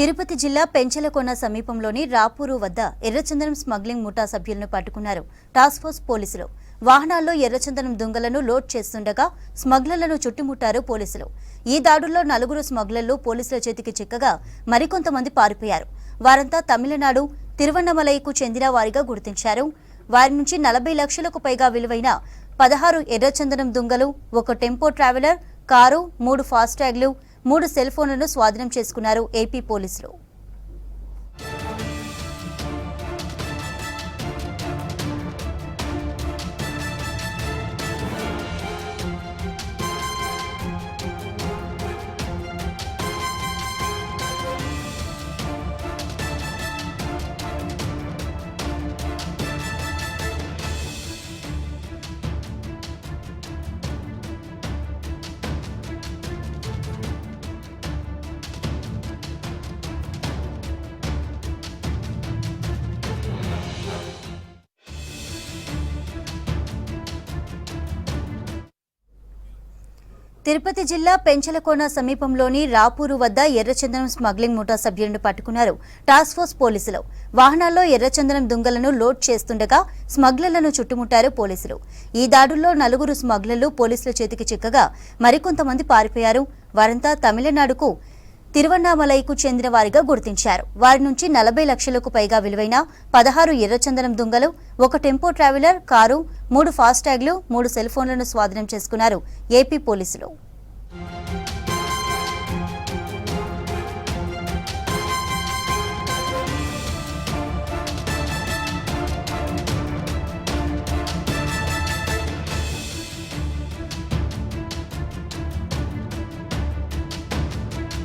తిరుపతి జిల్లా పెంచలకోన సమీపంలోని రాపూరు వద్ద ఎర్రచందనం స్మగ్లింగ్ ముఠా సభ్యులను పట్టుకున్నారు టాస్క్ ఫోర్స్ పోలీసులు. వాహనాల్లో ఎర్రచందనం దుంగలను లోడ్ చేస్తుండగా స్మగ్లర్లను చుట్టుముట్టారు పోలీసులు. ఈ దాడుల్లో 4 స్మగ్లర్లు పోలీసుల చేతికి చిక్కగా మరికొంతమంది పారిపోయారు. వారంతా తమిళనాడు తిరువన్నమలైకు చెందిన వారిగా గుర్తించారు. వారి నుంచి 40 లక్షలకు పైగా విలువైన 16 ఎర్రచందనం దుంగలు, 1 టెంపో ట్రావెలర్ కారు, 3 ఫాస్టాగ్లు, 3 సెల్ ఫోన్లను స్వాధీనం చేసుకున్నారు ఏపీ పోలీసులు. తిరుపతి జిల్లా పెంచలకోన సమీపంలోని రాపూరు వద్ద ఎర్రచందనం స్మగ్లింగ్ ముఠా సభ్యులను పట్టుకున్నారు టాస్క్ ఫోర్స్ పోలీసులు. వాహనాల్లో ఎర్రచందనం దుంగలను లోడ్ చేస్తుండగా స్మగ్లర్లను చుట్టుముట్టారు పోలీసులు. ఈ దాడుల్లో 4 స్మగ్లర్లు పోలీసుల చేతికి చిక్కగా మరికొంతమంది పారిపోయారు. వారంతా తమిళనాడుకు తిరువన్నామలైకు చెందిన వారిగా గుర్తించారు. వారి నుంచి 40 లక్షలకు పైగా విలువైన 16 ఎర్రచందనం దుంగలు, 1 టెంపో ట్రావెలర్ కారు, 3 ఫాస్టాగ్లు, 3 సెల్ ఫోన్లను స్వాధీనం చేసుకున్నారు ఏపీ పోలీసులు.